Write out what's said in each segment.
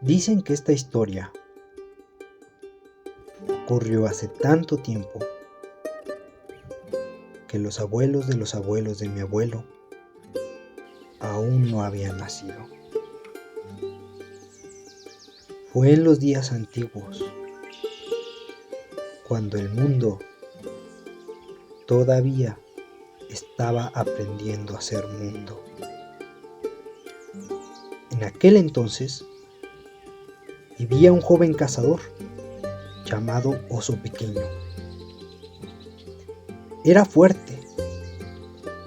Dicen que esta historia ocurrió hace tanto tiempo que los abuelos de mi abuelo aún no habían nacido. Fue en los días antiguos, cuando el mundo todavía estaba aprendiendo a ser mundo. En aquel entonces vivía un joven cazador llamado Oso Pequeño. Era fuerte,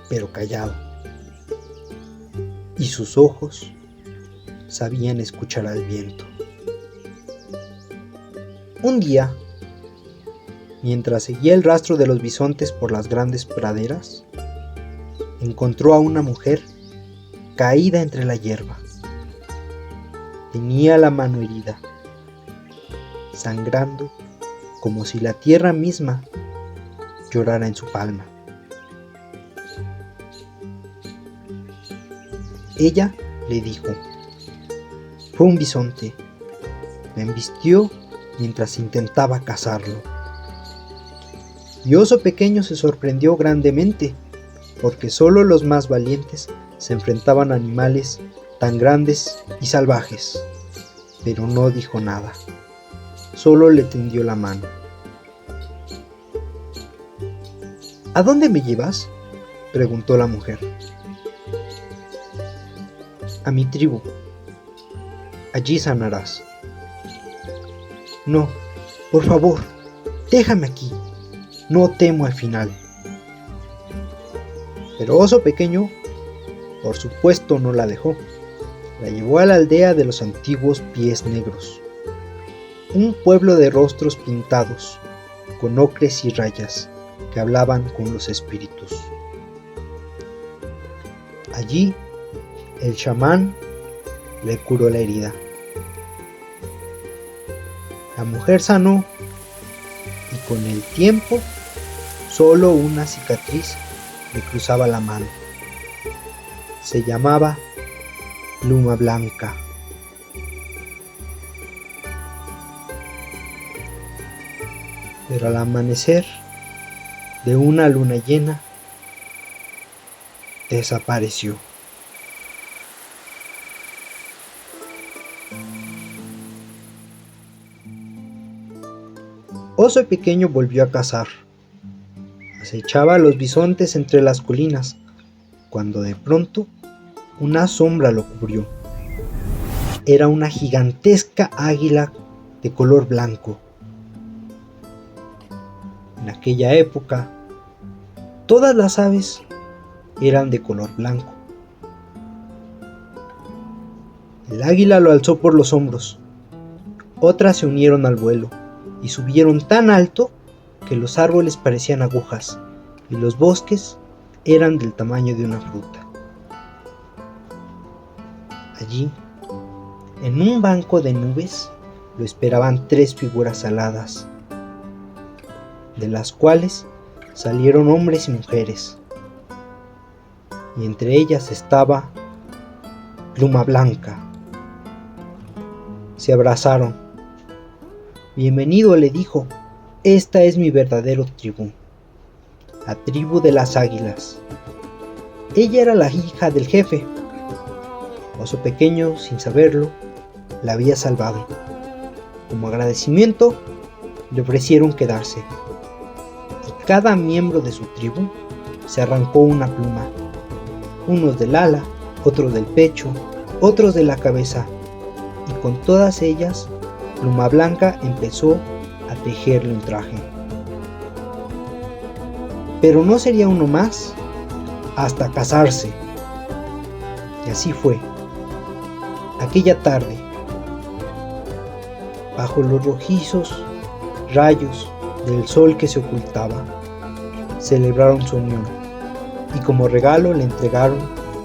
pero callado, y sus ojos sabían escuchar al viento. Un día, mientras seguía el rastro de los bisontes por las grandes praderas, encontró a una mujer caída entre la hierba. Tenía la mano herida, sangrando como si la tierra misma llorara en su palma. Ella le dijo: fue un bisonte, me embistió mientras intentaba cazarlo. Y Oso Pequeño se sorprendió grandemente, porque solo los más valientes se enfrentaban a animales tan grandes y salvajes. Pero no dijo nada, solo le tendió la mano. ¿A dónde me llevas?, preguntó la mujer. A mi tribu, allí sanarás. No, por favor, déjame aquí, no temo al final. Pero Oso Pequeño, por supuesto, no la dejó. La llevó a la aldea de los antiguos pies negros, un pueblo de rostros pintados, con ocres y rayas, que hablaban con los espíritus. Allí, el chamán le curó la herida. La mujer sanó y con el tiempo solo una cicatriz le cruzaba la mano. Se llamaba Pluma Blanca. Pero al amanecer de una luna llena, desapareció. Oso Pequeño volvió a cazar. Acechaba a los bisontes entre las colinas, cuando de pronto una sombra lo cubrió. Era una gigantesca águila de color blanco. En aquella época, todas las aves eran de color blanco. El águila lo alzó por los hombros. Otras se unieron al vuelo y subieron tan alto que los árboles parecían agujas y los bosques eran del tamaño de una fruta. Allí, en un banco de nubes, lo esperaban 3 figuras aladas, de las cuales salieron hombres y mujeres, y entre ellas estaba Pluma Blanca. Se abrazaron. Bienvenido, le dijo, esta es mi verdadera tribu, la tribu de las águilas. Ella era la hija del jefe. Oso Pequeño, sin saberlo, la había salvado. Como agradecimiento, le ofrecieron quedarse. Y cada miembro de su tribu se arrancó una pluma. Unos del ala, otros del pecho, otros de la cabeza. Y con todas ellas, Pluma Blanca empezó a tejerle un traje. Pero no sería uno más hasta casarse. Y así fue. Aquella tarde, bajo los rojizos rayos del sol que se ocultaba, celebraron su unión y como regalo le entregaron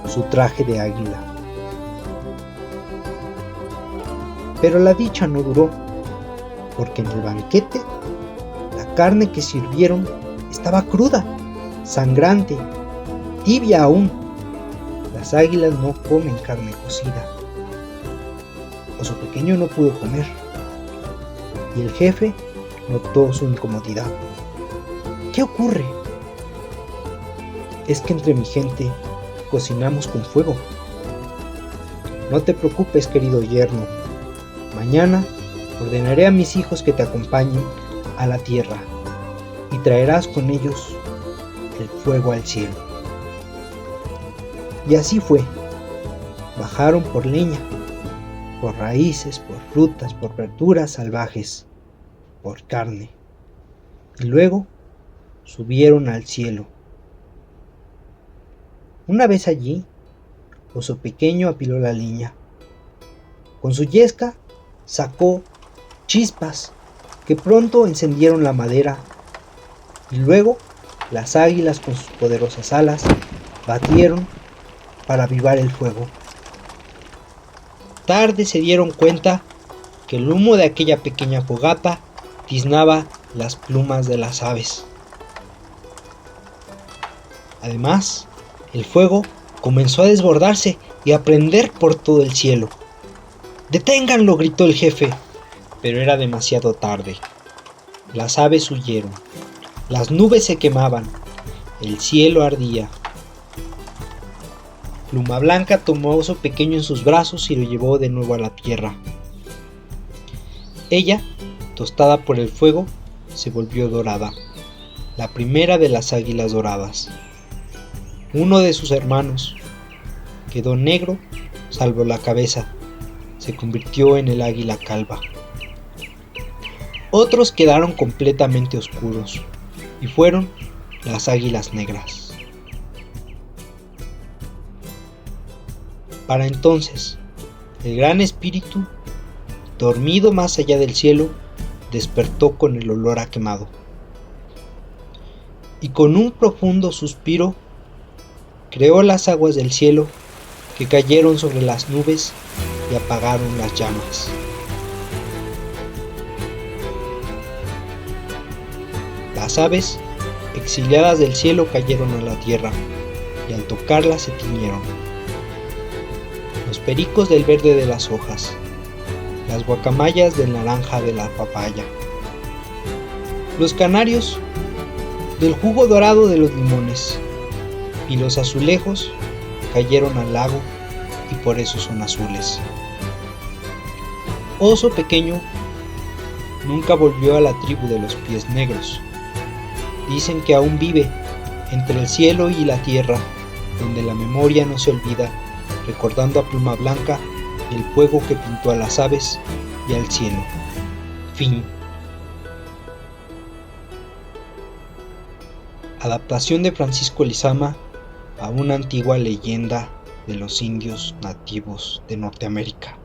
su traje de águila. Pero la dicha no duró, porque en el banquete la carne que sirvieron estaba cruda, sangrante, tibia aún. Las águilas no comen carne cocida. Oso Pequeño no pudo comer y el jefe notó su incomodidad. ¿Qué ocurre? Es que entre mi gente cocinamos con fuego. No te preocupes, querido yerno. Mañana ordenaré a mis hijos que te acompañen a la tierra y traerás con ellos el fuego al cielo. Y así fue. Bajaron por leña, por raíces, por frutas, por verduras salvajes, por carne. Y luego subieron al cielo. Una vez allí, Oso Pequeño apiló la leña. Con su yesca sacó chispas que pronto encendieron la madera y luego las águilas con sus poderosas alas batieron para avivar el fuego. Tarde se dieron cuenta que el humo de aquella pequeña fogata tiznaba las plumas de las aves. Además, el fuego comenzó a desbordarse y a prender por todo el cielo. ¡Deténganlo!, gritó el jefe, pero era demasiado tarde. Las aves huyeron, las nubes se quemaban, el cielo ardía. Pluma Blanca tomó a Oso Pequeño en sus brazos y lo llevó de nuevo a la tierra. Ella, tostada por el fuego, se volvió dorada, la primera de las águilas doradas. Uno de sus hermanos quedó negro salvo la cabeza, se convirtió en el águila calva. Otros quedaron completamente oscuros y fueron las águilas negras. Para entonces, el gran espíritu, dormido más allá del cielo, despertó con el olor a quemado. Y con un profundo suspiro, creó las aguas del cielo que cayeron sobre las nubes y apagaron las llamas. Las aves, exiliadas del cielo, cayeron a la tierra y al tocarlas se tiñeron. Los pericos del verde de las hojas, las guacamayas del naranja de la papaya, los canarios del jugo dorado de los limones, y los azulejos cayeron al lago y por eso son azules. Oso Pequeño nunca volvió a la tribu de los pies negros. Dicen que aún vive entre el cielo y la tierra, donde la memoria no se olvida, recordando a Pluma Blanca y el fuego que pintó a las aves y al cielo. Fin. Adaptación de Francisco Lizama a una antigua leyenda de los indios nativos de Norteamérica.